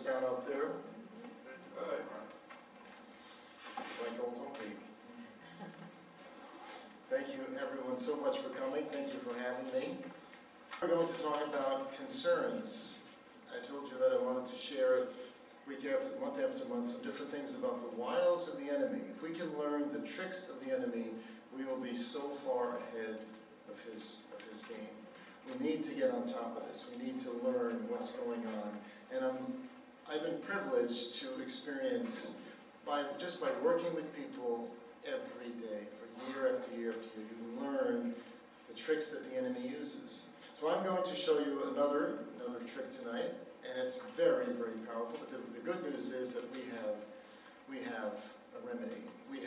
sound out there? Good. Like old home week. Thank you everyone so much for coming. Thank you for having me. We're going to talk about concerns. I told you that I wanted to share month after month, some different things about the wiles of the enemy. If we can learn the tricks of the enemy, we will be so far ahead of his game. We need to get on top of this. We need to learn what's going on. And I've been privileged to experience, just by working with people every day, for year after year after year, you learn the tricks that the enemy uses. So I'm going to show you another trick tonight, and it's very, very powerful. But the good news is that we have a remedy. We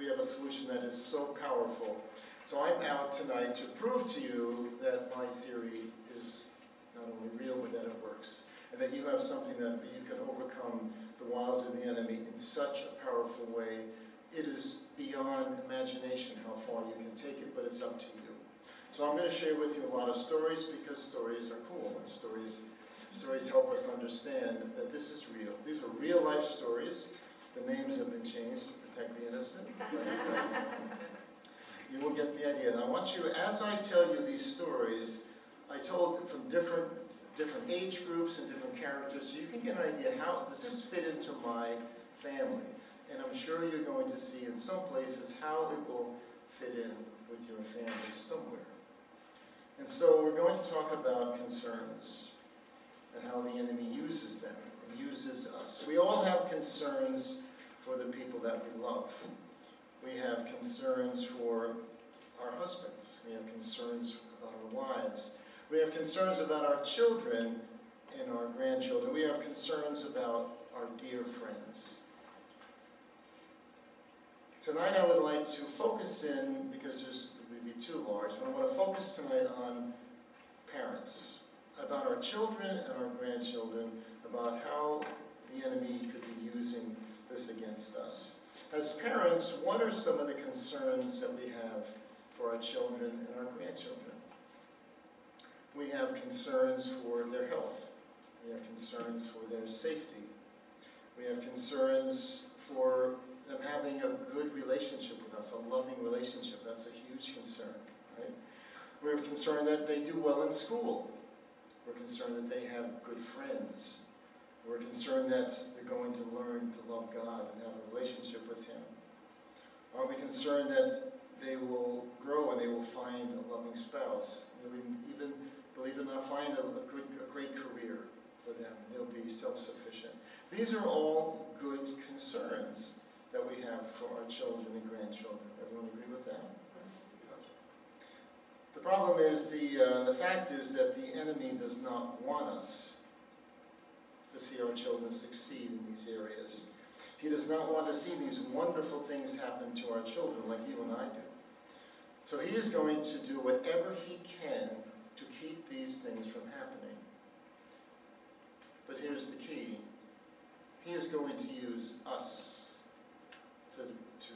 have a solution that is so powerful. So I'm out tonight to prove to you that my theory is not only real, but that it works. And that you have something that you can overcome the wiles of the enemy in such a powerful way. It is beyond imagination how far you can take it, but it's up to you. So I'm going to share with you a lot of stories because stories are cool, and stories help us understand that this is real. These are real life stories. The names have been changed to protect the innocent. You will get the idea. And I want you, as I tell you these stories, I told from different age groups and different characters, so you can get an idea, how does this fit into my family? And I'm sure you're going to see in some places how it will fit in with your family somewhere. And so we're going to talk about concerns and how the enemy uses them and uses us. We all have concerns for the people that we love. We have concerns for our husbands. We have concerns about our wives. We have concerns about our children and our grandchildren. We have concerns about our dear friends. Tonight I would like to focus in, because it would be too large, but I want to focus tonight on parents, about our children and our grandchildren, about how the enemy could be using this against us. As parents, what are some of the concerns that we have for our children and our grandchildren? We have concerns for their health. We have concerns for their safety. We have concerns for them having a good relationship with us, a loving relationship. That's a huge concern, right? We're concerned that they do well in school. We're concerned that they have good friends. We're concerned that they're going to learn to love God and have a relationship with Him. Are we concerned that they will grow and they will find a loving spouse? They'll even, believe it or not, find a great career for them. They'll be self-sufficient. These are all good concerns that we have for our children and grandchildren. Everyone agree with that? The problem is, the fact is that the enemy does not want us to see our children succeed in these areas. He does not want to see these wonderful things happen to our children like you and I do. So he is going to do whatever he can to keep these things from happening. But here's the key. He is going to use us to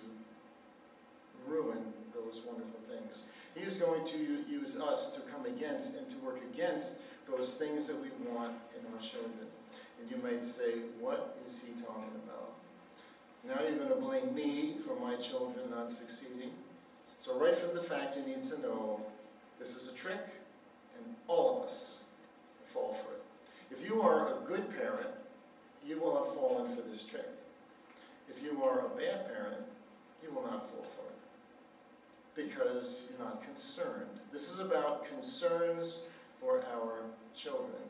ruin those wonderful things. He is going to use us to come against and to work against those things that we want in our children. And you might say, what is he talking about? Now you're going to blame me for my children not succeeding. So right from the fact, you need to know this is a trick, and all of us fall for it. If you are a good parent, you will have fallen for this trick. If you are a bad parent, you will not fall for it, because you're not concerned. This is about concerns for our children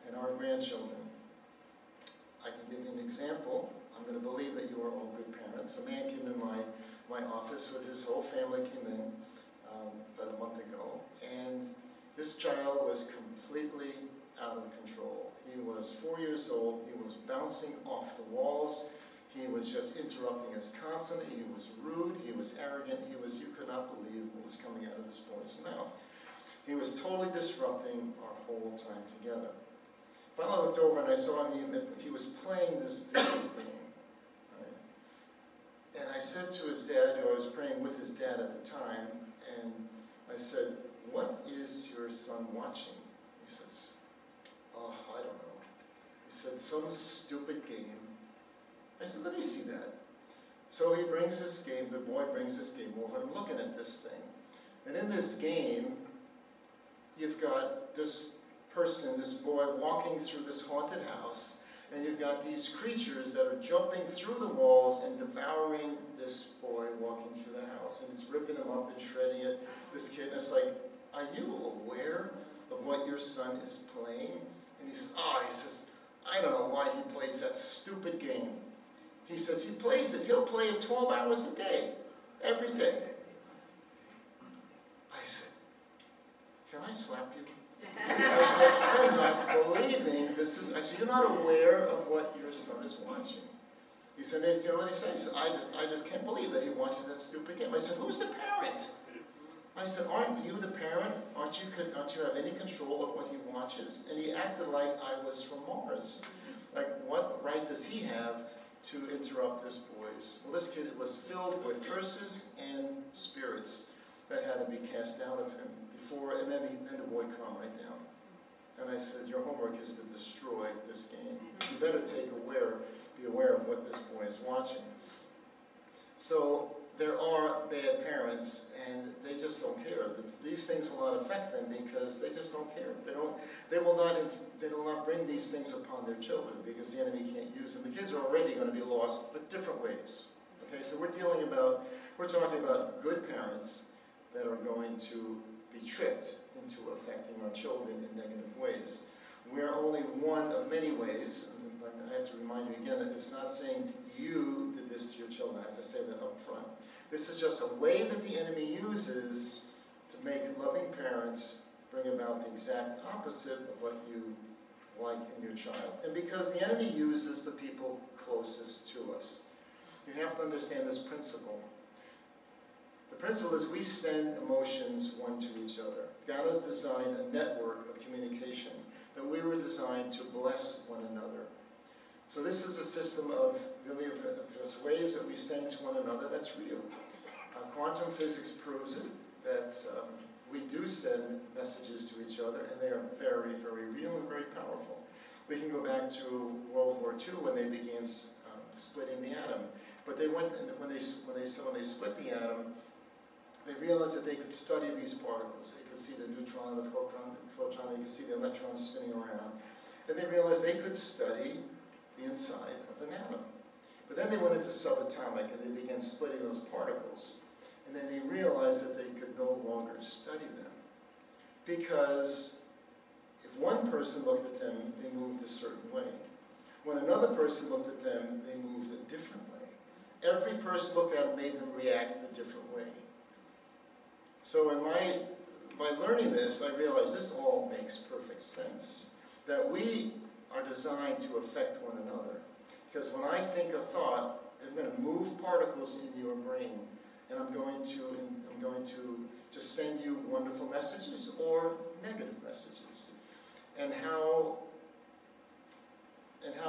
and our grandchildren. I can give you an example. I'm going to believe that you are all good parents. A man came in my office with his whole family, came in about a month ago, and this child was completely out of control. He was 4 years old. He was bouncing off the walls. He was just interrupting us constantly. He was rude. He was arrogant. You could not believe what was coming out of this boy's mouth. He was totally disrupting our whole time together. Finally, I looked over and I saw him. He was playing this video game. Right? And I said to his dad, who I was praying with his dad at the time, and I said, "What is your son watching?" He says, "Oh, I don't know." It's some stupid game. I said, let me see that. So he brings this game, the boy brings this game over, and I'm looking at this thing. And in this game, you've got this person, this boy, walking through this haunted house, and you've got these creatures that are jumping through the walls and devouring this boy walking through the house. And it's ripping him up and shredding it. This kid, and it's like, are you aware of what your son is playing? And he says, I don't know why he plays that stupid game. He says he plays it. He'll play it 12 hours a day, every day. I said, can I slap you? I said, I'm not believing this is. I said, you're not aware of what your son is watching. He said, you know what he said? He said, I just can't believe that he watches that stupid game. I said, who's the parent? I said, aren't you the parent? Aren't you have any control of what he watches? And he acted like I was from Mars. Like, what right does he have to interrupt this boy's? Well, this kid was filled with curses and spirits that had to be cast out of him before, and then the boy calmed right down. And I said, your homework is to destroy this game. You better be aware of what this boy is watching. So there are bad parents, and they just don't care. These things will not affect them because they just don't care. They will not bring these things upon their children because the enemy can't use them. The kids are already going to be lost, but different ways. Okay, so we're talking about good parents that are going to be tricked into affecting our children in negative ways. We're only one of many ways. I have to remind you again that it's not saying you did this to your children. I have to say that up front. This is just a way that the enemy uses to make loving parents bring about the exact opposite of what you like in your child. And because the enemy uses the people closest to us. You have to understand this principle. The principle is we send emotions one to each other. God has designed a network of communication that we were designed to bless one another. So this is a system of really just waves that we send to one another that's real. Quantum physics proves it, that we do send messages to each other, and they are very, very real and very powerful. We can go back to World War II when they began splitting the atom. But they went, and when they split the atom, they realized that they could study these particles. They could see the neutron, the proton, they could see the electrons spinning around. And they realized they could study the inside of an atom. But then they went into subatomic and they began splitting those particles. And then they realized that they could no longer study them. Because if one person looked at them, they moved a certain way. When another person looked at them, they moved a different way. Every person looked at them made them react a different way. So by learning this, I realized this all makes perfect sense. That we are designed to affect one another. Because when I think a thought, I'm going to move particles in your brain, and I'm going to just send you wonderful messages or negative messages. And how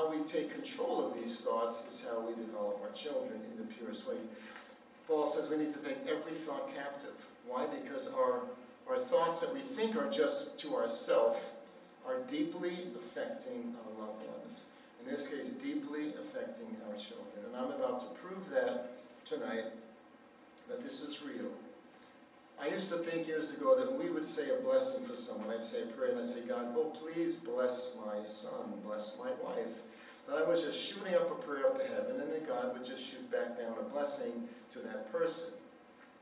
we take control of these thoughts is how we develop our children in the purest way. Paul says we need to take every thought captive. Why? Because our thoughts that we think are just to ourselves are deeply affecting our loved ones. In this case, deeply affecting our children. And I'm about to prove that tonight, that this is real. I used to think years ago that we would say a blessing for someone. I'd say a prayer and I'd say, God, oh, please bless my son, bless my wife. That I was just shooting up a prayer up to heaven, and then God would just shoot back down a blessing to that person.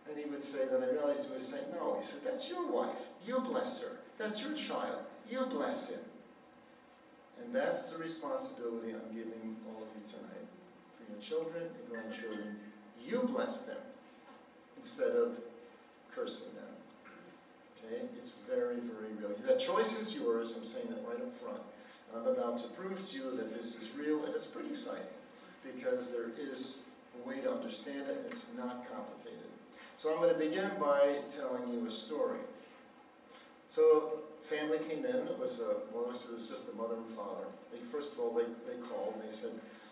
And he would say, then I realized he was saying, no. He says, that's your wife. You bless her. That's your child. You bless him. And that's the responsibility I'm giving all of you tonight. For your children and grandchildren, you bless them instead of cursing them. Okay? It's very, very real. That choice is yours. I'm saying that right up front. And I'm about to prove to you that this is real, and it's pretty exciting because there is a way to understand it, and it's not complicated. So I'm going to begin by telling you a story. So family came in. It was just the mother and father. First of all, they called and they said,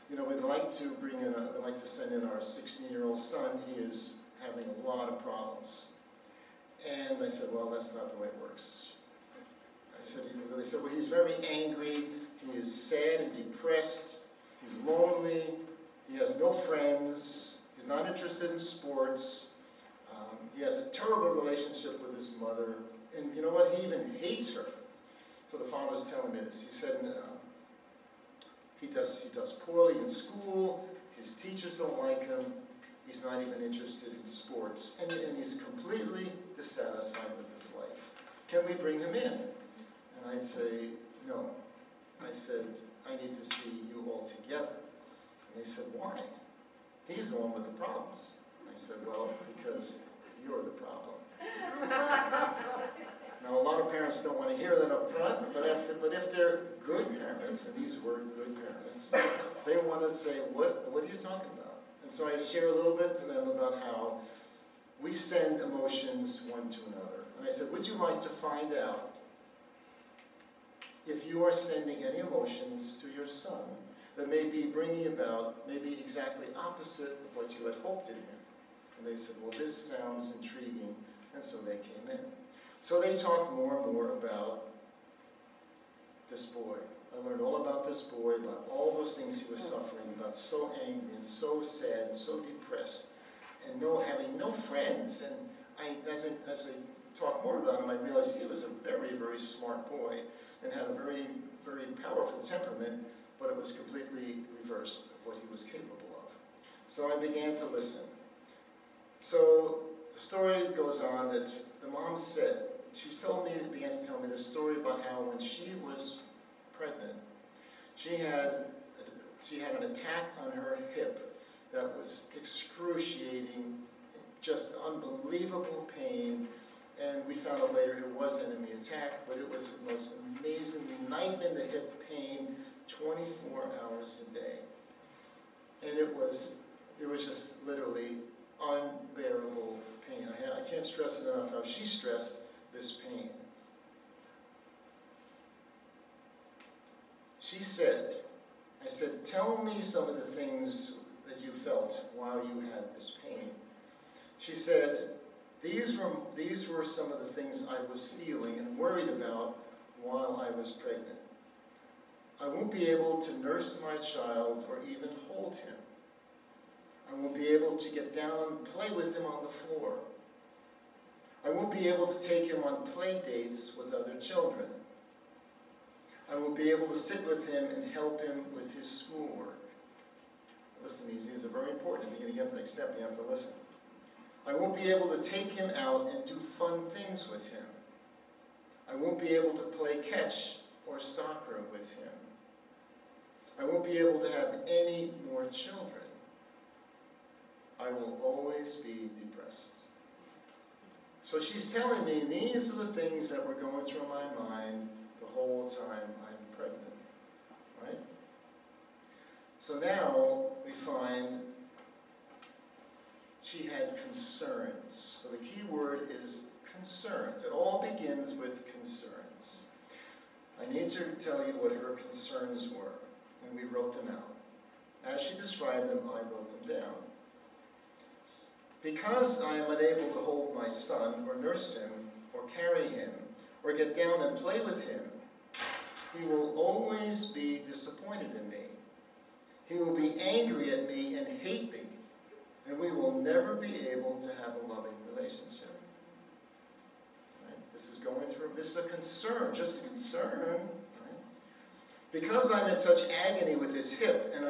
you know, we'd like to send in our 16-year-old son. He is having a lot of problems. And I said, well, that's not the way it works. They said, well, he's very angry, he is sad and depressed, he's lonely, he has no friends, he's not interested in sports, he has a terrible relationship with his mother, and you know what, he even hates her. So the father was telling me this. He said he does poorly in school, his teachers don't like him, he's not even interested in sports, and he's completely dissatisfied with his life. Can we bring him in? And I'd say, no. I said, I need to see you all together. And they said, why? He's the one with the problems. I said, well, because you're the problem. Now, a lot of parents don't want to hear that up front, but if they're good parents, and these were good parents, they want to say, what are you talking about? And so I share a little bit to them about how we send emotions one to another. And I said, would you like to find out if you are sending any emotions to your son that may be bringing about maybe exactly opposite of what you had hoped in him? And they said, well, this sounds intriguing, and so they came in. So they talked more and more about this boy. I learned all about this boy, about all those things he was suffering, about so angry and so sad and so depressed, and having no friends. And as I talked more about him, I realized he was a very, very smart boy and had a very, very powerful temperament, but it was completely reversed of what he was capable of. So I began to listen. So the story goes on that the mom said, began to tell me this story about how when she was pregnant, she had an attack on her hip that was excruciating, just unbelievable pain, and we found out later it was an enemy attack, but it was the most amazingly knife in the hip pain, 24 hours a day. And it was just literally unbearable pain. I can't stress it enough how she stressed this pain. She said, I said, tell me some of the things that you felt while you had this pain. She said, these were some of the things I was feeling and worried about while I was pregnant. I won't be able to nurse my child or even hold him. I won't be able to get down and play with him on the floor. I won't be able to take him on play dates with other children. I won't be able to sit with him and help him with his schoolwork. Listen, these are very important. If you're going to get to the next step, you have to listen. I won't be able to take him out and do fun things with him. I won't be able to play catch or soccer with him. I won't be able to have any more children. I will always be depressed. So she's telling me these are the things that were going through my mind the whole time I'm pregnant, right? So now we find she had concerns. So the key word is concerns. It all begins with concerns. I need to tell you what her concerns were, and we wrote them out. As she described them, I wrote them down. Because I am unable to hold my son, or nurse him, or carry him, or get down and play with him, he will always be disappointed in me. He will be angry at me and hate me, and we will never be able to have a loving relationship. Right? This is a concern, just a concern. Right? Because I'm in such agony with his hip and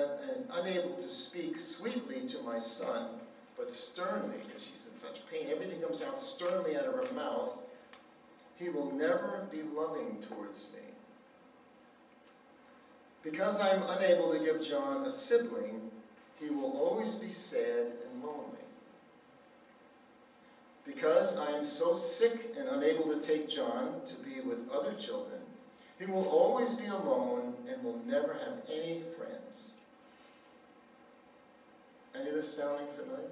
unable to speak sweetly to my son, but sternly, because she's in such pain, everything comes out sternly out of her mouth, he will never be loving towards me. Because I'm unable to give John a sibling, he will always be sad and lonely. Because I am so sick and unable to take John to be with other children, he will always be alone and will never have any friends. Any of this sounding familiar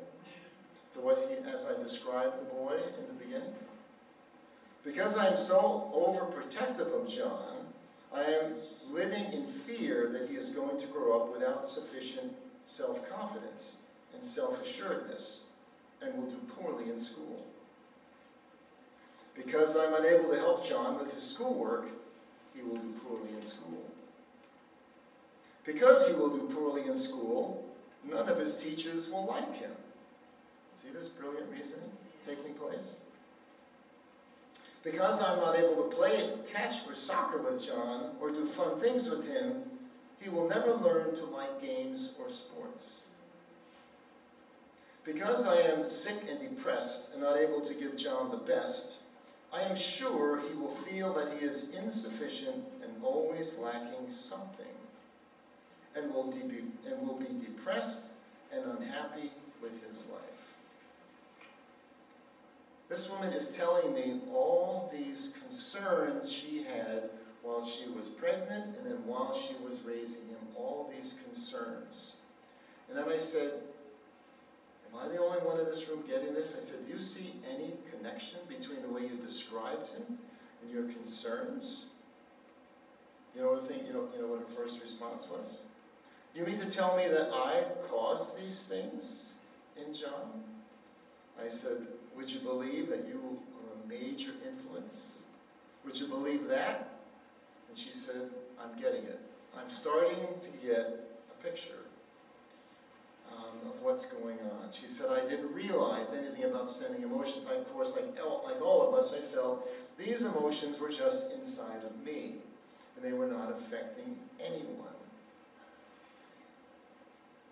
to what as I described the boy in the beginning? Because I am so overprotective of John, I am living in fear that he is going to grow up without sufficient self-confidence and self-assuredness and will do poorly in school. Because I'm unable to help John with his schoolwork, he will do poorly in school. Because he will do poorly in school, none of his teachers will like him. See this brilliant reasoning taking place? Because I'm not able to play catch or soccer with John or do fun things with him, he will never learn to like games or sports. Because I am sick and depressed and not able to give John the best, I am sure he will feel that he is insufficient and always lacking something, and will be depressed and unhappy with his life. This woman is telling me all these concerns she had while she was pregnant and then while she was raising him, all these concerns. And then I said, am I the only one in this room getting this? I said, do you see any connection between the way you described him and your concerns? You know what her first response was? You mean to tell me that I caused these things in John? I said, would you believe that you are a major influence? Would you believe that? And she said, I'm getting it. I'm starting to get a picture of what's going on. She said, I didn't realize anything about sending emotions. Of course, like all of us, I felt these emotions were just inside of me, and they were not affecting anyone.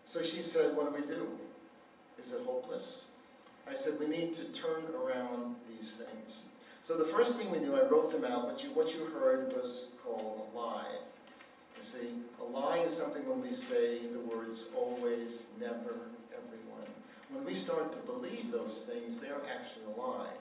So she said, what do? Is it hopeless? I said, we need to turn around these things. So the first thing we do, I wrote them out. What you heard was called a lie. You see, a lie is something when we say the words always, never, everyone. When we start to believe those things, they're actually a lie.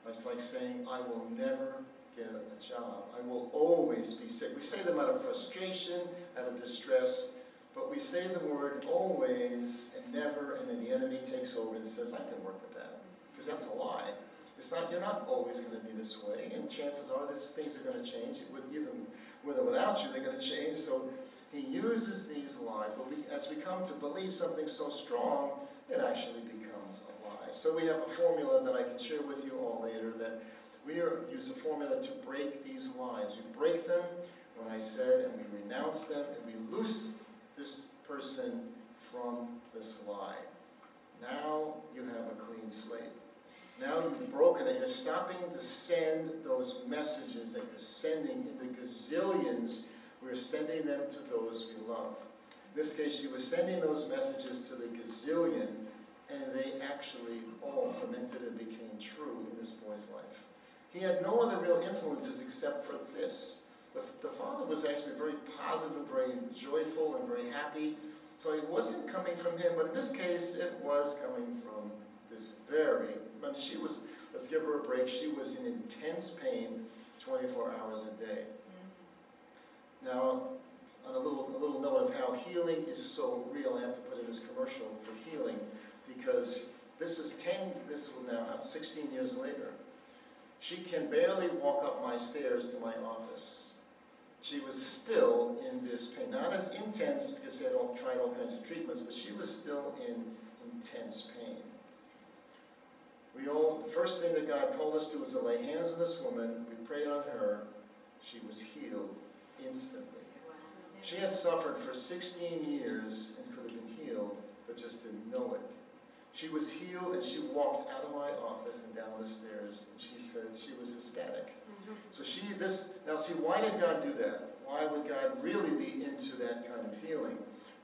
It's like saying, I will never get a job. I will always be sick. We say them out of frustration, out of distress, but we say the word always and never, and then the enemy takes over and says, I can work with that. Because that's a lie. It's not, you're not always going to be this way, and chances are things are going to change. Even with or without you, they're going to change. So he uses these lies. But as we come to believe something so strong, it actually becomes a lie. So we have a formula that I can share with you all later, that we use a formula to break these lies. We break them, when I said, and we renounce them, and we loose this person from this lie. Now you have a clean slate. Now you've broken it. You're stopping to send those messages that you're sending in the gazillions. We're sending them to those we love. In this case, she was sending those messages to the gazillion, and they actually all fermented and became true in this boy's life. He had no other real influences except for this. The father was actually very positive, very joyful, and very happy. So it wasn't coming from him, but in this case, it was coming from this let's give her a break, she was in intense pain 24 hours a day. Now, on a little note of how healing is so real, I have to put in this commercial for healing, because this is now 16 years later. She can barely walk up my stairs to my office. She was still in this pain. Not as intense, because she had tried all kinds of treatments, but she was still in intense pain. The first thing that God told us to was to lay hands on this woman. We prayed on her. She was healed instantly. She had suffered for 16 years and could have been healed, but just didn't know it. She was healed, and she walked out of my office and down the stairs, and she said she was ecstatic. So now see, why did God do that? Why would God really be into that kind of healing?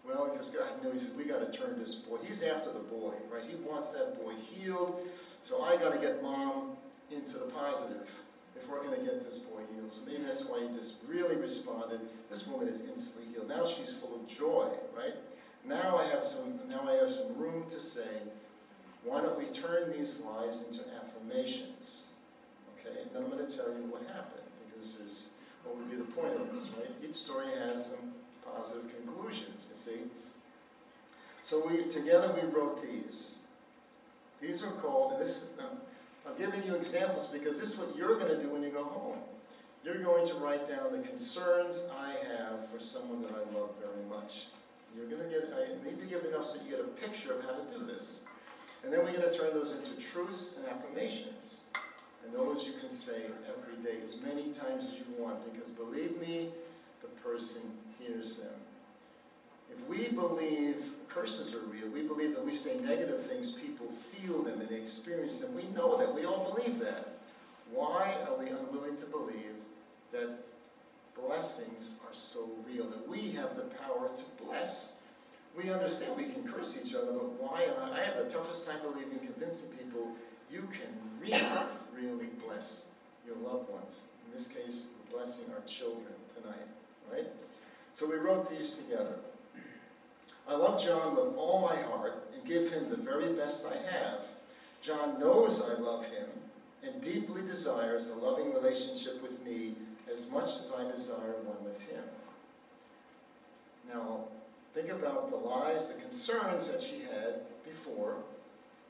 Well, because God knew, he said, we got to turn this boy. He's after the boy, right? He wants that boy healed. So I got to get mom into the positive if we're going to get this boy healed. So maybe that's why he just really responded. This woman is instantly healed. Now she's full of joy, right? Now I have some room to say, why don't we turn these lies into affirmations? Okay, and then I'm going to tell you what happened, because what would be the point of this, right? Each story has some positive conclusions, you see. So together we wrote these. These are called, and I'm giving you examples because this is what you're going to do when you go home. You're going to write down the concerns I have for someone that I love very much. I need to give enough so you get a picture of how to do this. And then we're going to turn those into truths and affirmations. And those you can say every day, as many times as you want, because believe me, the person hears them. If we believe curses are real, we believe that we say negative things, people feel them and they experience them. We know that. We all believe that. Why are we unwilling to believe that blessings are so real, that we have the power to bless? We understand we can curse each other, but why? I have the toughest time believing, convincing people you can really bless your loved ones. In this case, we're blessing our children tonight, right? So we wrote these together. I love John with all my heart and give him the very best I have. John knows I love him and deeply desires a loving relationship with me as much as I desire one with him. Now, think about the lies, the concerns that she had before.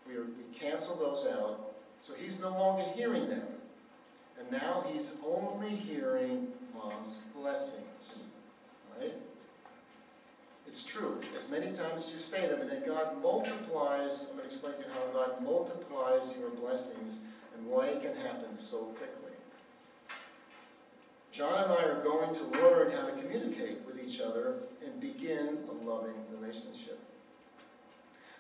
We canceled those out, so he's no longer hearing them. And now he's only hearing Mom's blessings, right? It's true. As many times as you say them, and then God multiplies. I'm going to explain to you how God multiplies your blessings and why it can happen so quickly. John and I are going to learn how to communicate with each other and begin a loving relationship.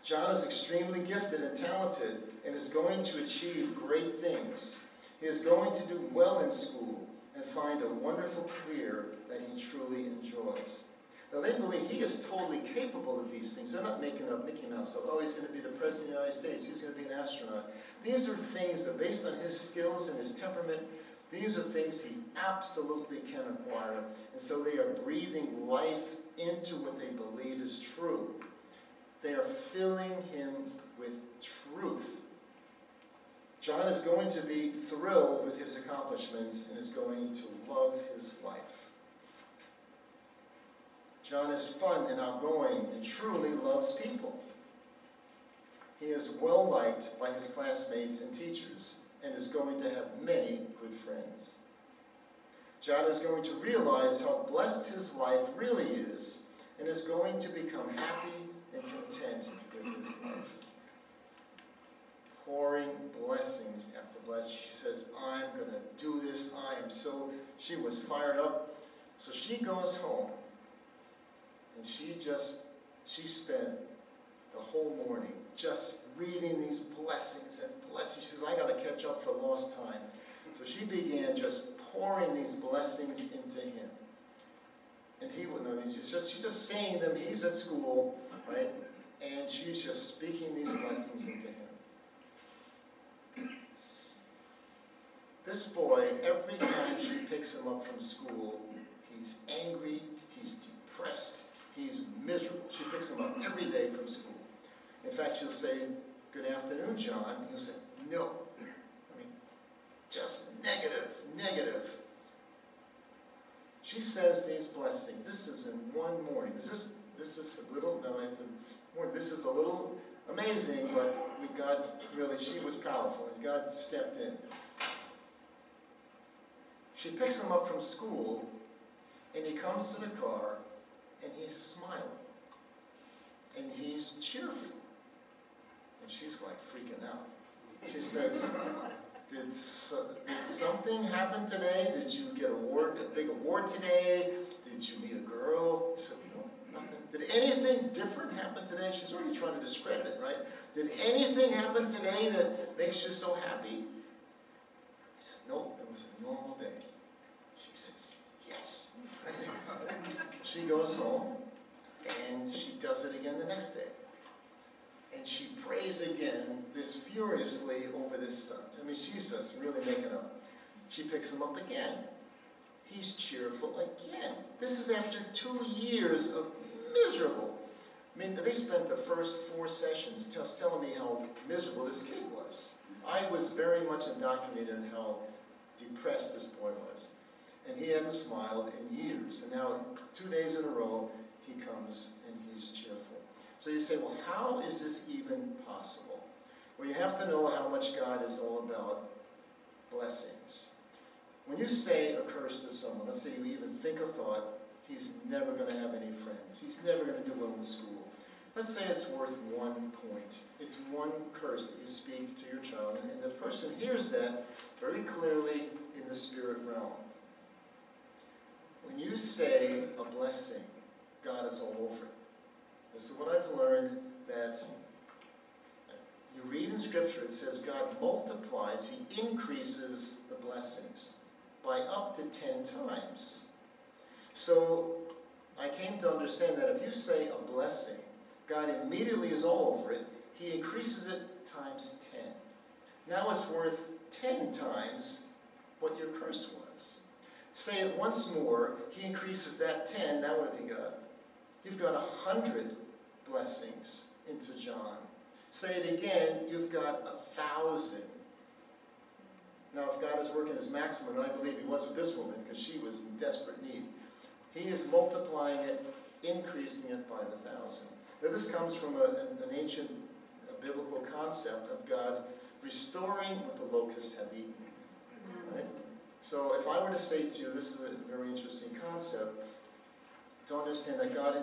John is extremely gifted and talented and is going to achieve great things. He is going to do well in school and find a wonderful career that he truly enjoys. Now, they believe he is totally capable of these things. They're not making up Mickey Mouse stuff. Oh, he's going to be the President of the United States. He's going to be an astronaut. These are things that, based on his skills and his temperament, these are things he absolutely can acquire. And so they are breathing life into what they believe is true. They are filling him with truth. John is going to be thrilled with his accomplishments and is going to love his life. John is fun and outgoing and truly loves people. He is well liked by his classmates and teachers and is going to have many good friends. John is going to realize how blessed his life really is and is going to become happy and content with his life. Pouring blessings after blessings. She says, I'm going to do this. She was fired up. So she goes home. And she spent the whole morning just reading these blessings and blessings. She says, I got to catch up for lost time. So she began just pouring these blessings into him. And she's just saying them. He's at school, right? And she's just speaking these blessings into him. This boy, every time she picks him up from school, he's angry, he's depressed, he's miserable. She picks him up every day from school. In fact, she'll say, good afternoon, John. He'll say, no. Just negative. She says these blessings. This is in one morning. This is a little amazing, but God really, she was powerful, and God stepped in. She picks him up from school, and he comes to the car, and he's smiling, and he's cheerful. And she's like freaking out. She says, did something happen today? Did you get a big award today? Did you meet a girl? He said, no, nothing. Did anything different happen today? She's already trying to discredit it, right? Did anything happen today that makes you so happy? He said, no, it was a normal day. She says, yes. She goes home, and she does it again the next day. And she prays again, this furiously over this son. She's just really making up. She picks him up again. He's cheerful again. This is after 2 years of miserable. They spent the first 4 sessions just telling me how miserable this kid was. I was very much indoctrinated in how depressed this boy was. And he hadn't smiled in years. And now, 2 days in a row, he comes and he's cheerful. So you say, well, how is this even possible? Well, you have to know how much God is all about blessings. When you say a curse to someone, let's say you even think a thought, he's never going to have any friends. He's never going to do well in school. Let's say it's worth 1 point. It's one curse that you speak to your child, and the person hears that very clearly in the spirit realm. When you say a blessing, God is all over it. This is what I've learned, that you read in Scripture, it says God multiplies, He increases the blessings by up to 10 times. So I came to understand that if you say a blessing, God immediately is all over it. He increases it times 10. Now it's worth 10 times what your curse was. Say it once more, He increases that 10. Now what have you got? You've got 100 blessings into John. Say it again, you've got 1,000. Now if God is working His maximum, and I believe He was with this woman because she was in desperate need, He is multiplying it, increasing it by the 1,000. Now this comes from an ancient biblical concept of God restoring what the locusts have eaten. Right? So if I were to say to you, this is a very interesting concept, to understand that God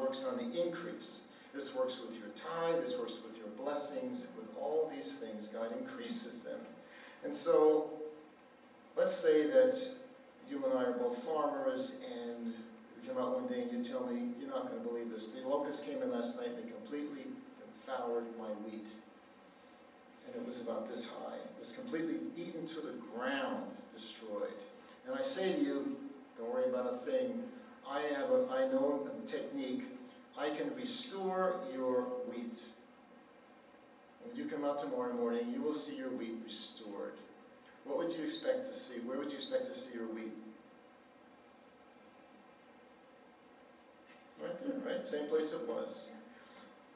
works on the increase. This works with your tithe, this works with your blessings, with all these things, God increases them. And so, let's say that you and I are both farmers, and we come out one day and you tell me, you're not going to believe this, the locusts came in last night and they completely devoured my wheat. And it was about this high. It was completely eaten to the ground, destroyed. And I say to you, don't worry about a thing. I know a technique. I can restore your wheat. When you come out tomorrow morning, you will see your wheat restored. What would you expect to see? Where would you expect to see your wheat? Right there, right? Same place it was.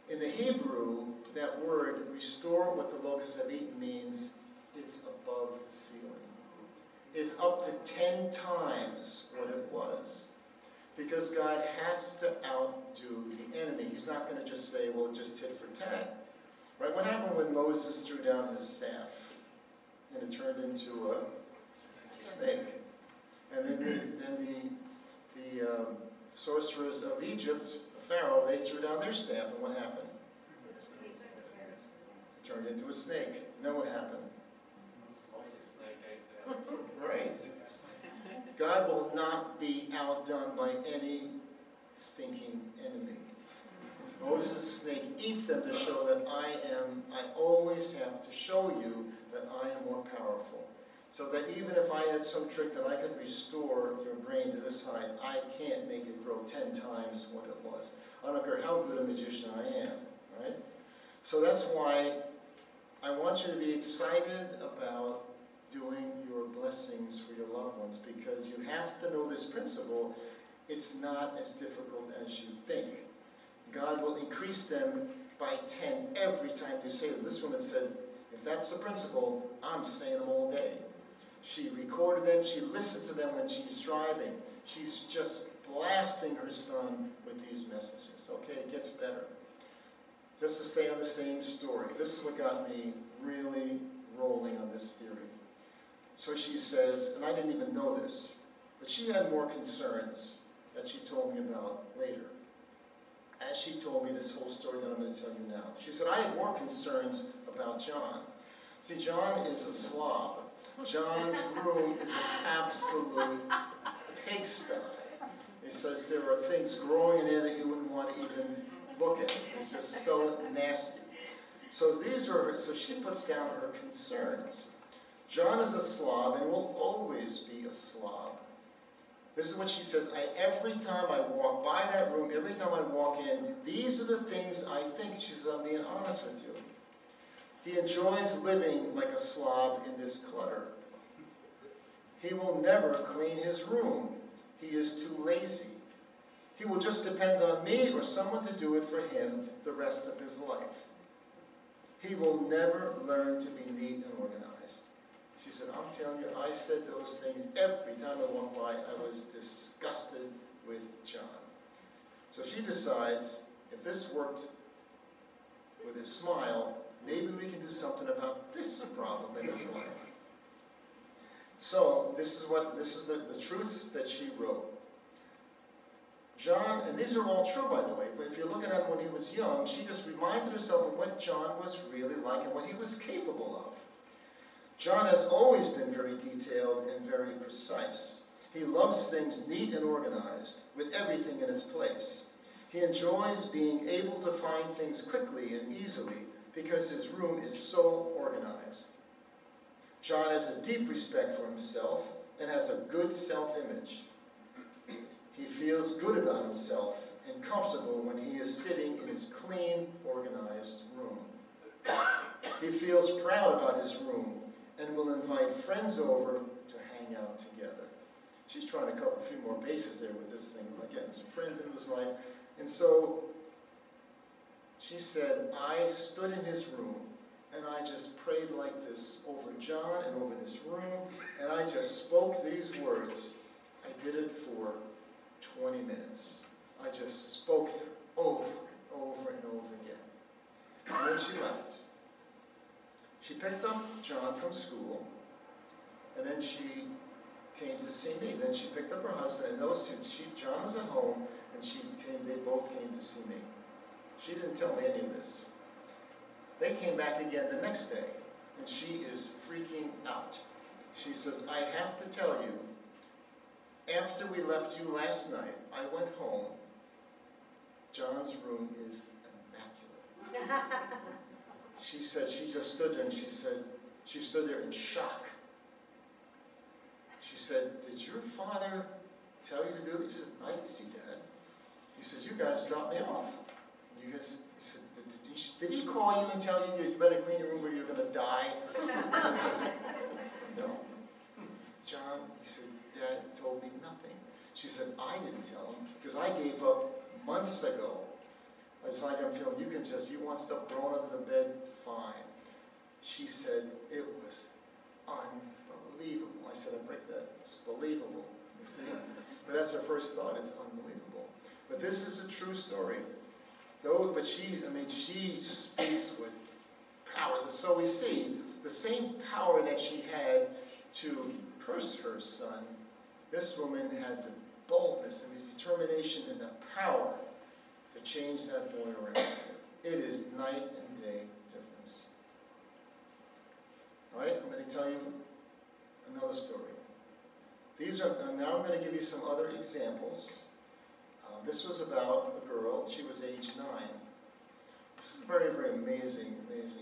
In the Hebrew, that word, restore what the locusts have eaten, means it's above the ceiling. It's up to 10 times what it was. Because God has to outdo the enemy. He's not going to just say, well, just tit for tat. Right? What happened when Moses threw down his staff? And it turned into a snake. And then the sorcerers of Egypt, Pharaoh, they threw down their staff, and what happened? It turned into a snake. And then what happened? Right. God will not be outdone by any stinking enemy. Moses' snake eats them to show that I always have to show you that I am more powerful. So that even if I had some trick that I could restore your grain to this height, I can't make it grow 10 times what it was. I don't care how good a magician I am, right? So that's why I want you to be excited about doing your blessings for your loved ones, because you have to know this principle. It's not as difficult as you think. God will increase them by 10 every time you say them. This woman said, if that's the principle, I'm saying them all day. She recorded them. She listened to them when she's driving. She's just blasting her son with these messages. Okay, it gets better. Just to stay on the same story. This is what got me really rolling on this theory. So she says, and I didn't even know this, but she had more concerns that she told me about later. As she told me this whole story that I'm going to tell you now. She said, I had more concerns about John. See, John is a slob. John's room is an absolute pigsty. He says there are things growing in there that you wouldn't want to even look at. It's just so nasty. So she puts down her concerns. John is a slob and will always be a slob. This is what she says. Every time I walk by that room, every time I walk in, these are the things I think. She says, I'm being honest with you. He enjoys living like a slob in this clutter. He will never clean his room. He is too lazy. He will just depend on me or someone to do it for him the rest of his life. He will never learn to be neat and organized. She said, I'm telling you, I said those things every time I walked by. I was disgusted with John. So she decides, if this worked with his smile, maybe we can do something about this problem in his life. So this is the truth that she wrote. John, and these are all true by the way, but if you're looking at him when he was young, she just reminded herself of what John was really like and what he was capable of. John has always been very detailed and very precise. He loves things neat and organized, with everything in its place. He enjoys being able to find things quickly and easily because his room is so organized. John has a deep respect for himself and has a good self-image. He feels good about himself and comfortable when he is sitting in his clean, organized room. He feels proud about his room and will invite friends over to hang out together. She's trying to cover a few more bases there with this thing, like getting some friends into his life. And so she said, I stood in his room and I just prayed like this over John and over this room, and I just spoke these words. I did it for 20 minutes. I just spoke them over and over and over again. And then she left. She picked up John from school, and then she came to see me. Then she picked up her husband, and those two, John was at home, and they both came to see me. She didn't tell me any of this. They came back again the next day, and she is freaking out. She says, I have to tell you, after we left you last night, I went home. John's room is immaculate. She said she just stood there and she stood there in shock. She said, did your father tell you to do this? He said, I didn't see Dad. He says, you guys dropped me off. He said, did he call you and tell you that you better clean your room or you're going to die? Says, no. John, he said, Dad told me nothing. She said, I didn't tell him because I gave up months ago. It's like I'm feeling, you want stuff growing under the bed? Fine. She said, it was unbelievable. I said, I break that. It's believable. You see? But that's her first thought. It's unbelievable. But this is a true story. But she speaks with power. So we see the same power that she had to curse her son. This woman had the boldness and the determination and the power to change that boy around. It is night and day difference. All right, I'm going to tell you another story. Now I'm going to give you some other examples. This was about a girl. She was age 9. This is a very, very amazing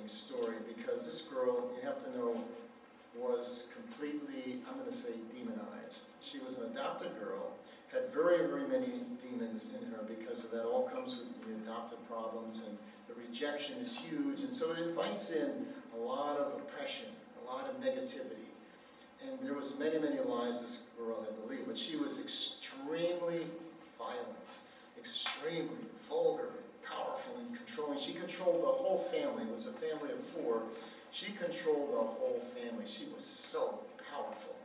story because this girl, you have to know, was completely, I'm going to say, demonized. She was an adopted girl, had very, very many demons in her because of that. All comes with the adoptive problems, and the rejection is huge, and so it invites in a lot of oppression, a lot of negativity. And there was many, many lies this girl had believed, but she was extremely violent, extremely vulgar, powerful, and controlling. She controlled the whole family. It was a family of 4. She controlled the whole family. She was so powerful.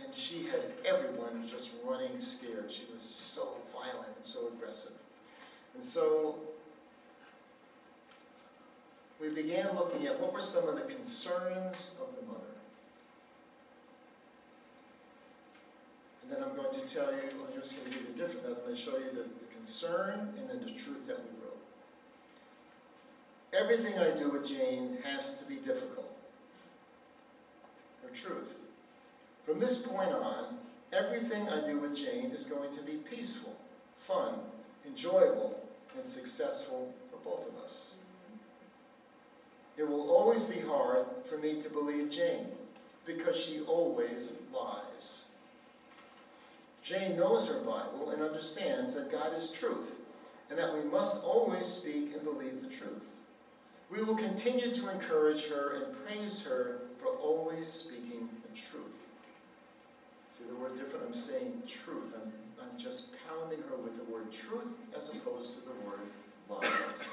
And she had everyone just running scared. She was so violent and so aggressive. And so we began looking at what were some of the concerns of the mother. And then I'm going to tell you, I'm just going to give you a different method. I'm going to show you the concern and then the truth that we wrote. Everything I do with Jane has to be difficult. Her truth. From this point on, everything I do with Jane is going to be peaceful, fun, enjoyable, and successful for both of us. It will always be hard for me to believe Jane because she always lies. Jane knows her Bible and understands that God is truth and that we must always speak and believe the truth. We will continue to encourage her and praise her for always speaking the truth. See the word different? I'm saying truth. I'm just pounding her with the word truth as opposed to the word lies.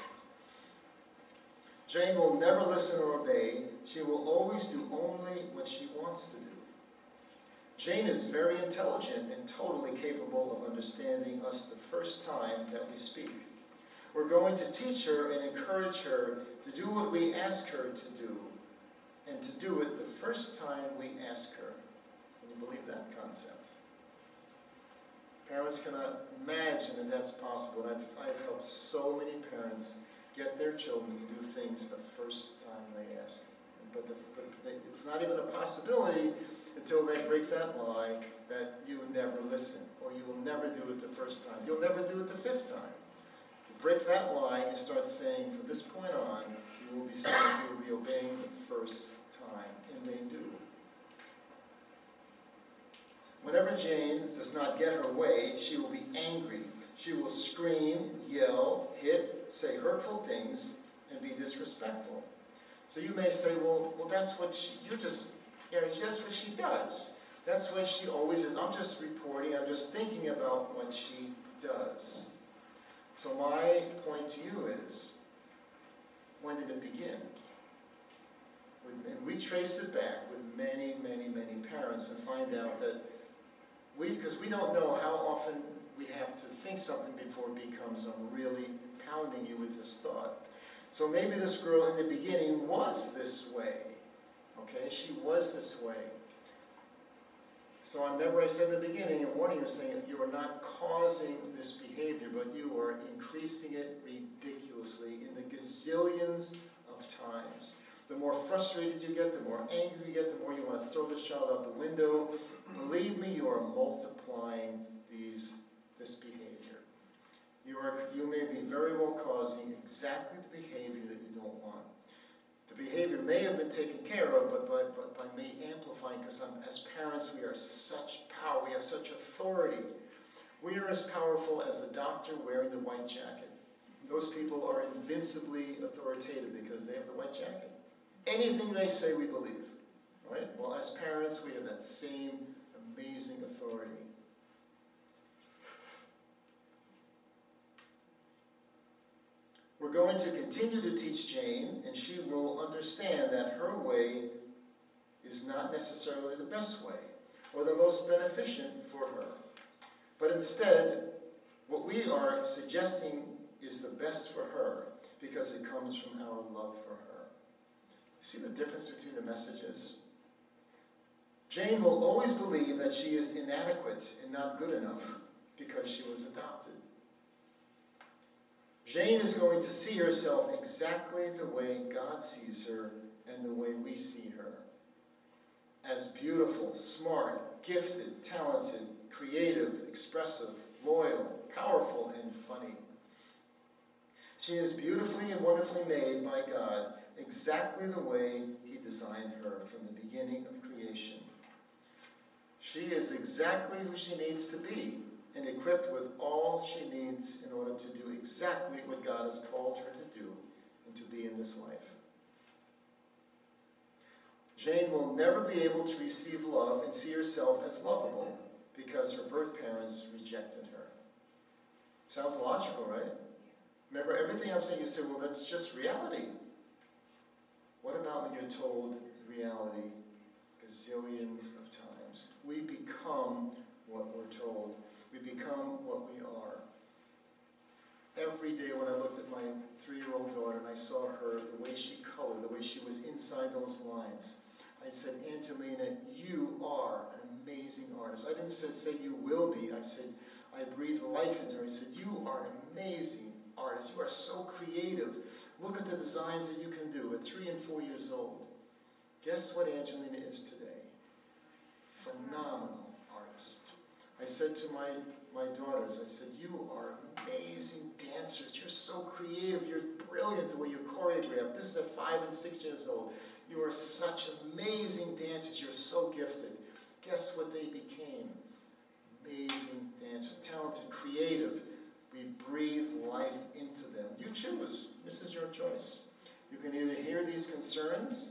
Jane will never listen or obey. She will always do only what she wants to do. Jane is very intelligent and totally capable of understanding us the first time that we speak. We're going to teach her and encourage her to do what we ask her to do, and to do it the first time we ask her. Can you believe that concept? Parents cannot imagine imagine that that's possible. And I've helped so many parents get their children to do things the first time they ask. But it's not even a possibility until they break that lie that you never listen, or you will never do it the first time. You'll never do it the fifth time. You break that lie and start saying, from this point on, you will be saying, you will be obeying the first time. And they do. Whenever Jane does not get her way, she will be angry. She will scream, yell, hit, say hurtful things, and be disrespectful. So you may say, well, that's what that's what she does. That's what she always is. I'm just reporting, I'm just thinking about what she does. So my point to you is, when did it begin? And we trace it back with many, many, many parents and find out that because we don't know how often we have to think something before it becomes really pounding you with this thought. So maybe this girl in the beginning was this way. Okay, she was this way. So I remember I said in the beginning, and warning you, saying you are not causing this behavior, but you are increasing it ridiculously in the gazillions of times. The more frustrated you get, the more angry you get, the more you want to throw this child out the window. Believe me, you are multiplying this behavior. You may be very well causing exactly the behavior that you don't want. The behavior may have been taken care of, but by me amplifying, because as parents we are such power, we have such authority. We are as powerful as the doctor wearing the white jacket. Those people are invincibly authoritative because they have the white jacket. Anything they say we believe, right? Well, as parents we have that same amazing authority. We're going to continue to teach Jane, and she will understand that her way is not necessarily the best way or the most beneficent for her. But instead, what we are suggesting is the best for her because it comes from our love for her. See the difference between the messages? Jane will always believe that she is inadequate and not good enough because she was adopted. Jane is going to see herself exactly the way God sees her and the way we see her. As beautiful, smart, gifted, talented, creative, expressive, loyal, powerful, and funny. She is beautifully and wonderfully made by God, exactly the way He designed her from the beginning of creation. She is exactly who she needs to be, and equipped with all she needs in order to do exactly what God has called her to do and to be in this life. Jane will never be able to receive love and see herself as lovable because her birth parents rejected her. Sounds logical, right? Remember, everything I'm saying, you say, well, that's just reality. What about when you're told reality gazillions of times? We become what we're told. We become what we are. Every day when I looked at my 3-year-old daughter and I saw her, the way she colored, the way she was inside those lines, I said, Angelina, you are an amazing artist. I didn't say you will be. I said, I breathed life into her. I said, you are an amazing artist. You are so creative. Look at the designs that you can do at 3 and 4 years old. Guess what Angelina is today? Phenomenal artist. I said to my daughters, I said, you are amazing dancers. You're so creative. You're brilliant the way you choreograph. This is at 5 and 6 years old. You are such amazing dancers. You're so gifted. Guess what they became? Amazing dancers. Talented, creative. We breathe life into them. You choose. This is your choice. You can either hear these concerns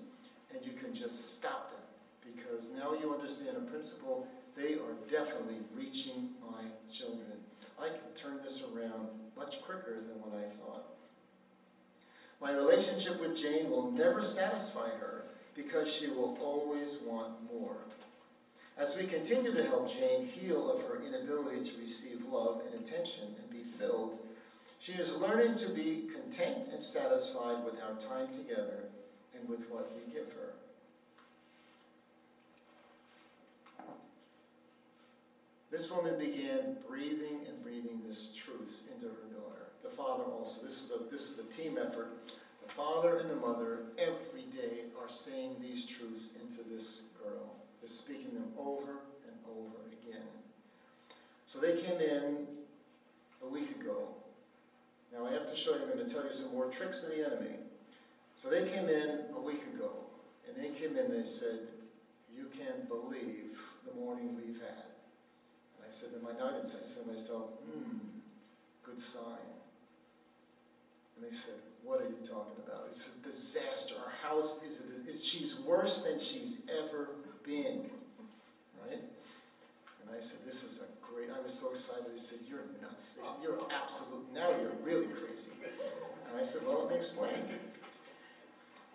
and you can just stop them because now you understand a principle. They are definitely reaching my children. I can turn this around much quicker than what I thought. My relationship with Jane will never satisfy her because she will always want more. As we continue to help Jane heal of her inability to receive love and attention and be filled, she is learning to be content and satisfied with our time together and with what we give her. This woman began breathing and breathing this truth team effort. The father and the mother every day are saying these truths into this girl. They're speaking them over and over again. So they came in a week ago. Now I have to show you, I'm going to tell you some more tricks of the enemy. So they came in a week ago, and they came in and they said, "You can't believe the morning we've had." And I said to my guidance, I said to myself, good sign. And they said, "What are you talking about? It's a disaster. Our house she's worse than she's ever been." Right? And I said, "This is a great," I was so excited. They said, "You're nuts." They said, "You're absolute, now you're really crazy." And I said, "Well, let me explain."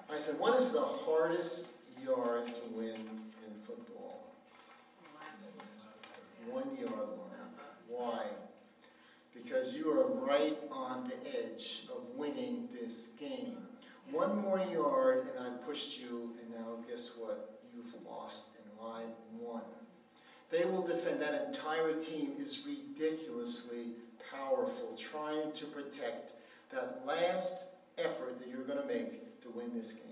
I said, "What is the hardest yard to win in football?" 1 yard line. Why? Because you are right on the edge of winning this game. One more yard and I pushed you, and now guess what? You've lost and I've won. They will defend. That entire team is ridiculously powerful, trying to protect that last effort that you're going to make to win this game.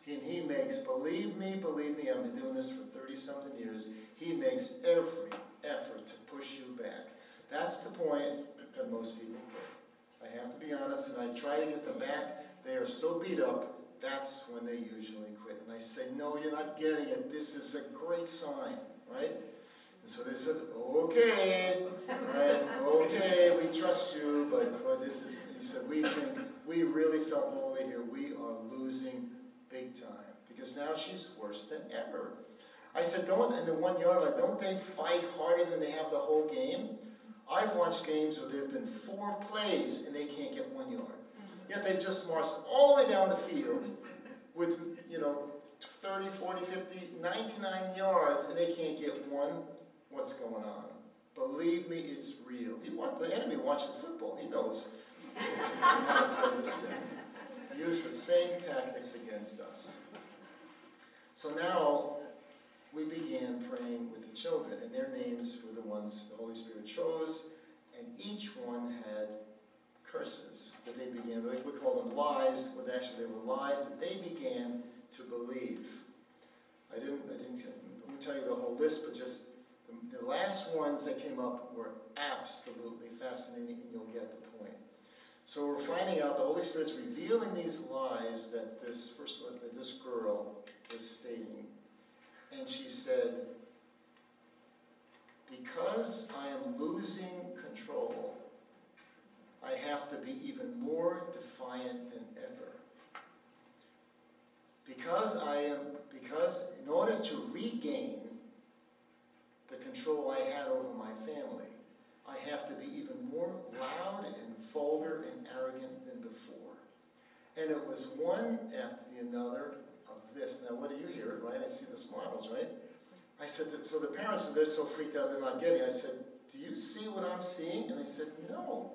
And he makes, believe me, I've been doing this for 30-something years, he makes every effort to push you back. That's the point that most people quit. I have to be honest, and I try to get them back. They are so beat up, that's when they usually quit. And I say, "No, you're not getting it. This is a great sign," right? And so they said, "Okay, right, okay, we trust you, but this is," he said, we really felt all the way here, we are losing big time, because now she's worse than ever. I said, "Don't," in the 1 yard line, "don't they fight harder than they have the whole game?" I've watched games where there have been 4 plays and they can't get 1 yard. Yet they've just marched all the way down the field with, 30, 40, 50, 99 yards and they can't get one. What's going on? Believe me, it's real. The enemy watches football. He knows how to play this thing. Use the same tactics against us. So now we began praying with the children, and their names were the ones the Holy Spirit chose, and each one had curses that they began, we call them lies, but actually they were lies that they began to believe. I didn't tell you the whole list, but just the last ones that came up were absolutely fascinating, and you'll get the point. So we're finding out the Holy Spirit's revealing these lies that this girl was stating. And she said, "Because I am losing control, I have to be even more defiant than ever. Because in order to regain the control I had over my family, I have to be even more loud and vulgar and arrogant than before." And it was one after another of this. Now, what do you hear, right? I see the smiles, right? I said, so the parents, they're so freaked out, they're not getting it. I said, "Do you see what I'm seeing?" And they said, "No."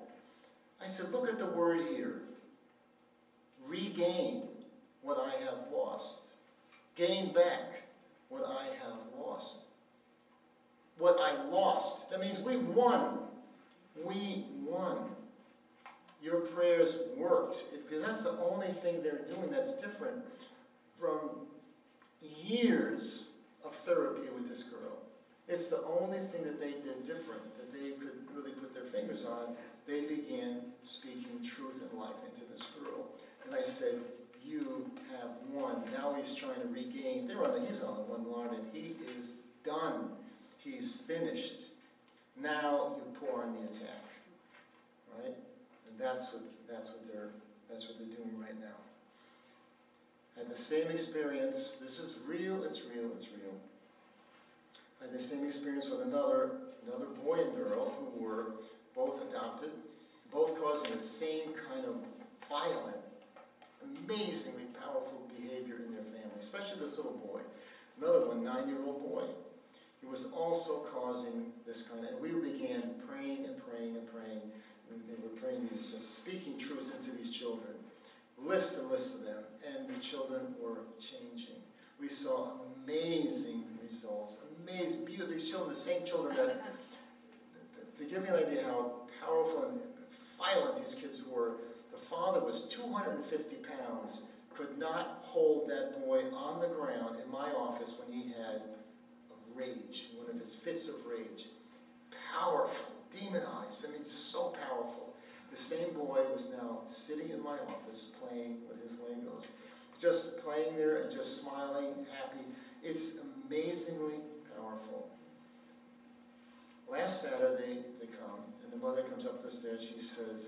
I said, "Look at the word here. Regain what I have lost. Gain back what I have lost. What I lost." That means we won. We won. Your prayers worked, because that's the only thing they're doing that's different from years of therapy with this girl. It's the only thing that they did different, that they could really put their fingers on. They began speaking truth and life into this girl. And I said, "You have won." Now he's trying to regain. He's on the 1 yard, and he is done. He's finished. Now you pour on the attack, right? And that's what they're doing right now. I had the same experience. This is real. It's real. It's real. I had the same experience with another boy and girl who were both adopted, both causing the same kind of violent, amazingly powerful behavior in their family, especially this little boy. Another one, 9-year-old boy. He was also causing this kind of, and we began praying and praying and praying. And they were praying these, just speaking truths into these children. Lists and lists of them. And the children were changing. We saw amazing results. Amazing, beautiful. These children, the same children that, to give you an idea how powerful and violent these kids were, the father was 250 pounds, could not hold that boy on the ground in my office when he had a rage, one of his fits of rage. Powerful, demonized. I mean, so powerful. The same boy was now sitting in my office playing with his Legos. Just playing there and just smiling, happy. It's amazingly powerful. Last Saturday, they come, and the mother comes up the stairs. She said,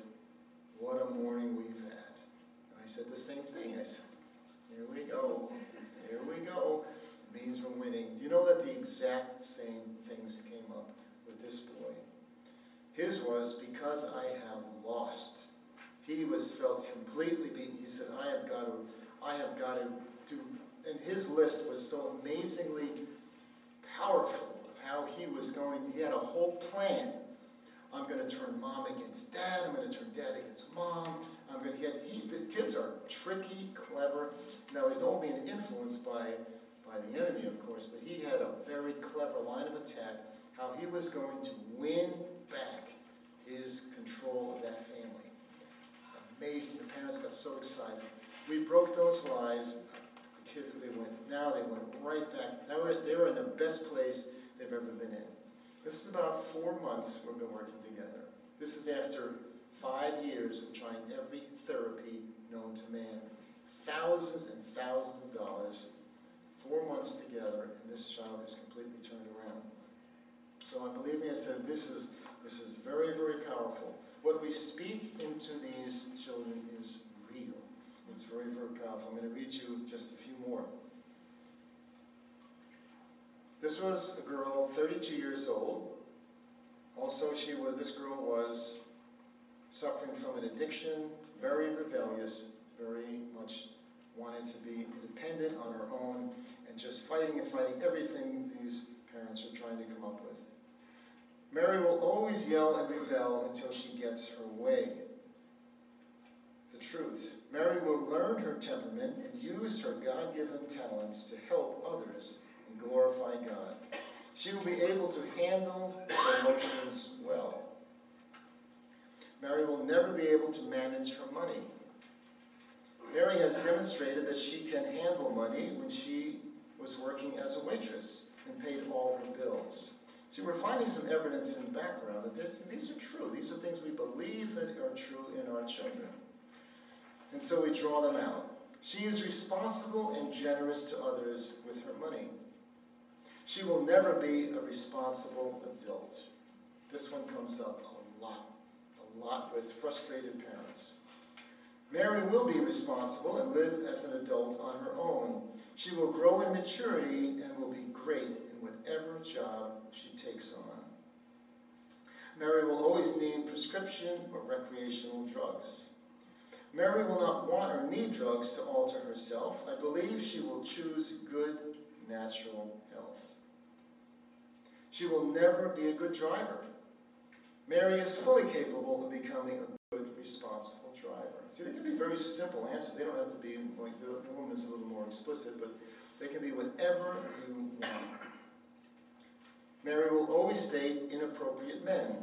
"What a morning we've had." And I said the same thing. I said, "Here we go. Here we go. It means we're winning." Do you know that the exact same things came up with this boy? His was, "Because I have lost." He felt completely beaten. He said, I have got to do, and his list was so amazingly powerful of how he had a whole plan. I'm going to turn mom against dad. I'm going to turn dad against mom. The kids are tricky, clever. Now, he's all being influenced by the enemy, of course, but he had a very clever line of attack, how he was going to win back his control of that family. Amazing. The parents got so excited. We broke those lies. The kids, they went right back. They were in the best place they've ever been in. This is about 4 months we've been working together. This is after 5 years of trying every therapy known to man. Thousands and thousands of dollars. 4 months together, and this child is completely turned around. So believe me, I said, this is very, very powerful. What we speak into these children is real. It's very, very powerful. I'm going to read you just a few more. This was a girl, 32 years old. Also, this girl was suffering from an addiction, very rebellious, very much wanted to be independent on her own, and just fighting everything these parents are trying to come up with. Mary will always yell and rebel until she gets her way. The truth. Mary will learn her temperament and use her God-given talents to help others and glorify God. She will be able to handle her emotions well. Mary will never be able to manage her money. Mary has demonstrated that she can handle money when she was working as a waitress and paid all her bills. See, we're finding some evidence in the background that these are true. These are things we believe that are true in our children. And so we draw them out. She is responsible and generous to others with her money. She will never be a responsible adult. This one comes up a lot with frustrated parents. Mary will be responsible and live as an adult on her own. She will grow in maturity and will be great in whatever job she takes on. Mary will always need prescription or recreational drugs. Mary will not want or need drugs to alter herself. I believe she will choose good, natural health. She will never be a good driver. Mary is fully capable of becoming a good, responsible driver. See, they can be very simple answers. They don't have to be, like the woman's a little more explicit, but they can be whatever you want. Mary will always date inappropriate men.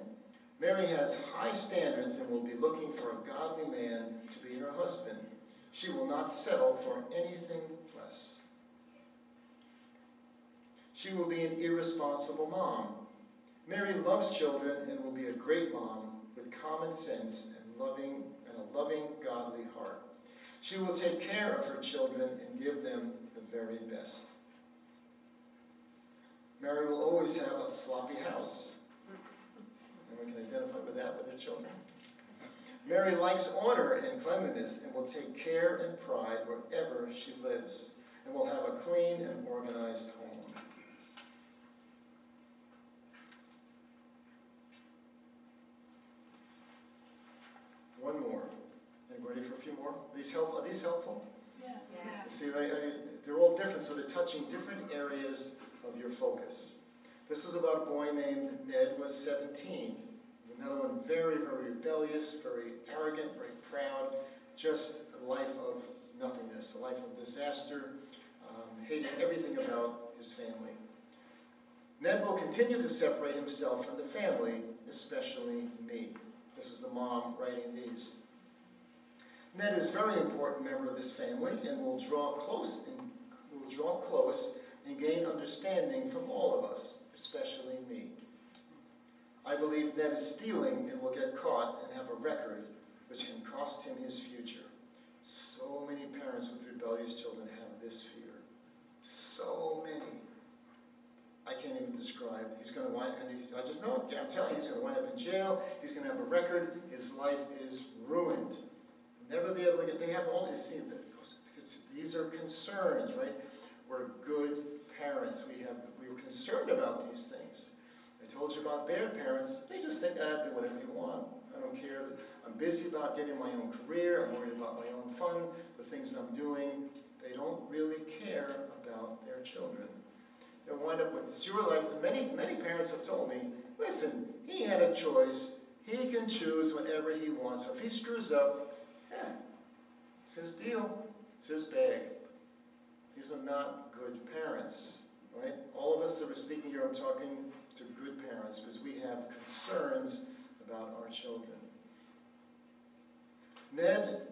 Mary has high standards and will be looking for a godly man to be her husband. She will not settle for anything less. She will be an irresponsible mom. Mary loves children and will be a great mom with common sense and a loving, godly heart. She will take care of her children and give them the very best. Mary will always have a sloppy house. And we can identify with that with her children. Mary likes order and cleanliness and will take care and pride wherever she lives and will have a clean and organized home. One more. And ready for a few more? Are these helpful? Yeah. See, they're all different, so they're touching different areas of your focus. This was about a boy named Ned, was 17. Another one, very, very rebellious, very arrogant, very proud, just a life of nothingness, a life of disaster, hated everything about his family. Ned will continue to separate himself from the family, especially me. This is the mom writing these. Ned is a very important member of this family and will draw close and gain understanding from all of us, especially me. I believe Ned is stealing and will get caught and have a record which can cost him his future. So many parents with rebellious children have this fear. So many. I can't even describe. He's going to wind up, and I just know it. I'm telling you, he's going to wind up in jail. He's going to have a record. His life is ruined. Never be able to get, they have all these things. These are concerns, right? We're good parents. We're concerned about these things. I told you about bad parents. They just think, do whatever you want. I don't care. I'm busy about getting my own career. I'm worried about my own fun, the things I'm doing. They don't really care about their children. They'll wind up with, it's your life. And many parents have told me, listen, he had a choice. He can choose whatever he wants. So if he screws up, it's his deal. It's his bag. These are not good parents, right? All of us that are speaking here, I'm talking to good parents because we have concerns about our children. Ned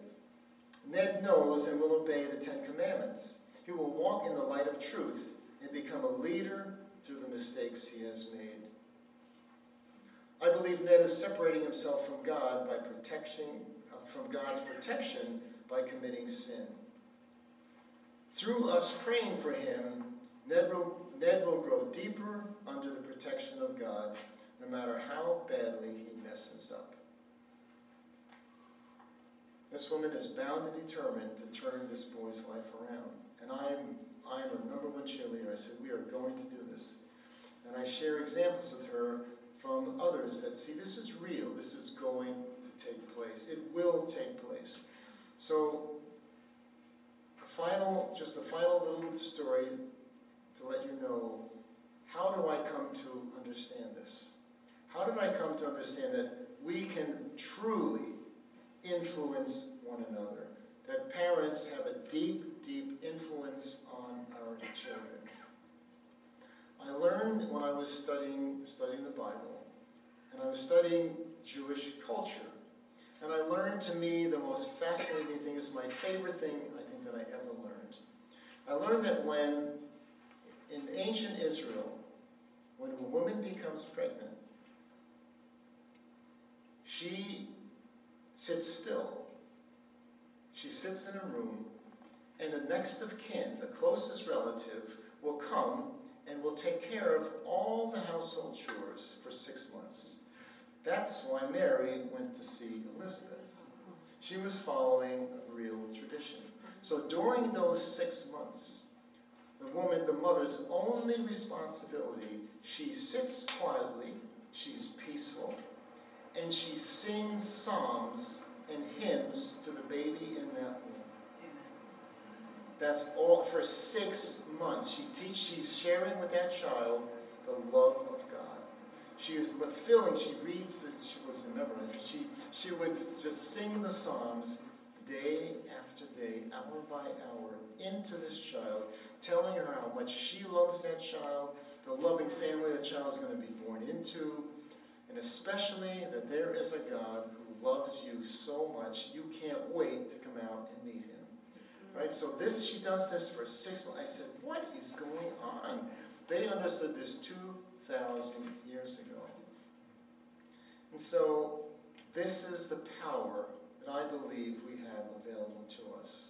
knows and will obey the Ten Commandments. He will walk in the light of truth and become a leader through the mistakes he has made. I believe Ned is separating himself from God from God's protection by committing sin. Through us praying for him, Ned will grow deeper under the protection of God, no matter how badly he messes up. This woman is bound and determined to turn this boy's life around. And I am her number one cheerleader. I said, we are going to do this. And I share examples with her from others that, see, this is real. This is going to take place. It will take place. So, just a final little story to let you know, how do I come to understand this? How did I come to understand that we can truly influence one another? That parents have a deep, deep influence on our children. I learned when I was studying the Bible, and I was studying Jewish culture. And I learned, to me, the most fascinating thing, is my favorite thing, I think, that I ever learned. I learned that in ancient Israel, when a woman becomes pregnant, she sits still. She sits in a room, and the next of kin, the closest relative, will come and will take care of all the household chores for 6 months. That's why Mary went to see Elizabeth. She was following a real tradition. So during those 6 months, the mother's only responsibility, she sits quietly, she's peaceful, and she sings psalms and hymns to the baby in that womb. That's all for 6 months. She's sharing with that child the love of God. She is filling, she reads, she was a memory, she would just sing the Psalms day after day, hour by hour, into this child, telling her how much she loves that child, the loving family that child is going to be born into, and especially that there is a God who loves you so much, you can't wait to come out and meet him. Right? So she does this for 6 months. I said, what is going on? They understood this 2,000 years ago. And so this is the power that I believe we have available to us.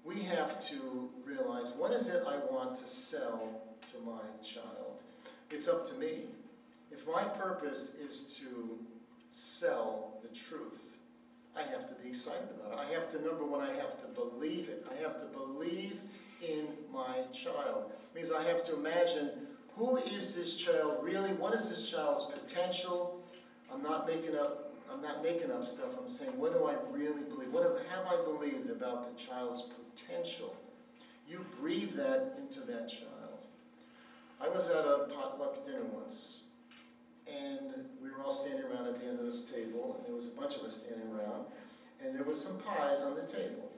We have to realize, what is it I want to sell to my child? It's up to me. If my purpose is to sell the truth, I have to be excited about it. I have to, number one, I have to believe it. I have to believe in my child. It means I have to imagine, who is this child really? What is this child's potential? I'm not making up stuff. I'm saying, what do I really believe? What have I believed about the child's potential? You breathe that into that child. I was at a potluck dinner once, and we were all standing around at the end of this table, and there was a bunch of us standing around, and there was some pies on the table.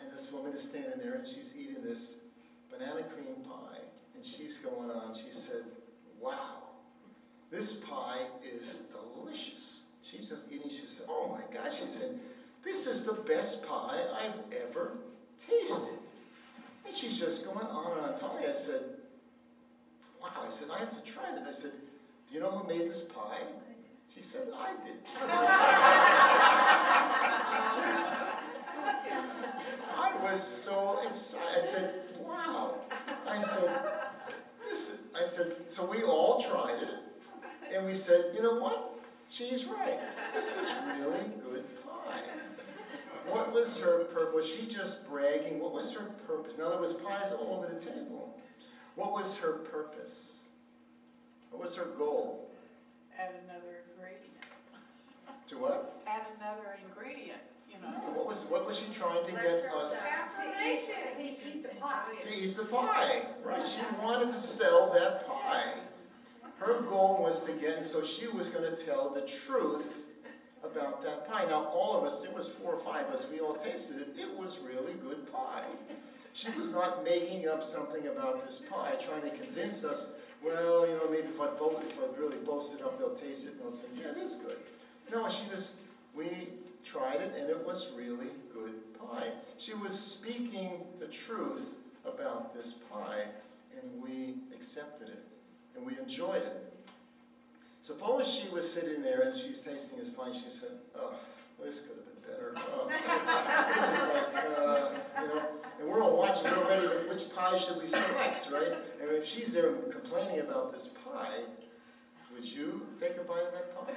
And this woman is standing there, and she's eating this banana cream pie, and she's going on, she said, wow, this pie is delicious. She's just eating, she said, oh my gosh, she said, is the best pie I've ever tasted. And she's just going on and on. Finally, I said, wow. I said, I have to try this. I said, do you know who made this pie? She said, I did. I was so excited. I said, wow. I said, so we all tried it. And we said, you know what? She's right. This is really good pie. What was her purpose? Was she just bragging? What was her purpose? Now, there was pies all over the table. What was her purpose? What was her goal? Add another ingredient. To what? Add another ingredient, you know. No, what was she trying to get us? To eat the pie. To eat the pie. Right. She wanted to sell that pie. Her goal was to get, and so she was going to tell the truth about that pie. Now, all of us, there was 4 or 5 of us, we all tasted it. It was really good pie. She was not making up something about this pie, trying to convince us, well, you know, maybe if I really boast it up, they'll taste it and they'll say, yeah, it is good. No, we tried it and it was really good pie. She was speaking the truth about this pie and we accepted it and we enjoyed it. Suppose she was sitting there and she's tasting this pie and she said, oh, this could have been better. Oh, this is like, you know, and we're all watching, we're ready, which pie should we select, right? And if she's there complaining about this pie, would you take a bite of that pie?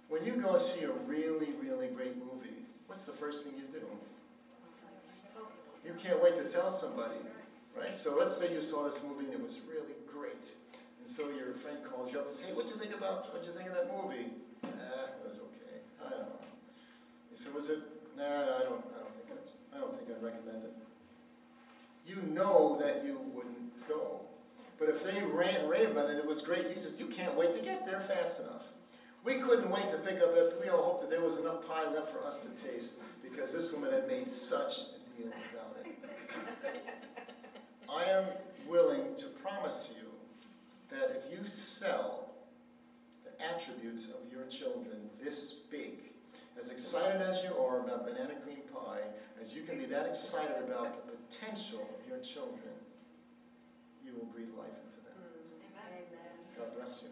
When you go see a really, really great movie, what's the first thing you do? You can't wait to tell somebody, right? So let's say you saw this movie and it was really great. And so your friend calls you up and says, hey, what'd you think of that movie? It was okay. I don't know. He said, was it? Nah, I don't think I'd recommend it. You know that you wouldn't go. But if they rave about it, it was great. You can't wait to get there fast enough. We couldn't wait to pick up that. We all hoped that there was enough pie left for us to taste because this woman had made such a deal about it. I am willing to promise you that if you sell the attributes of your children this big, as excited as you are about banana cream pie, as you can be that excited about the potential of your children, you will breathe life into them. Amen. God bless you.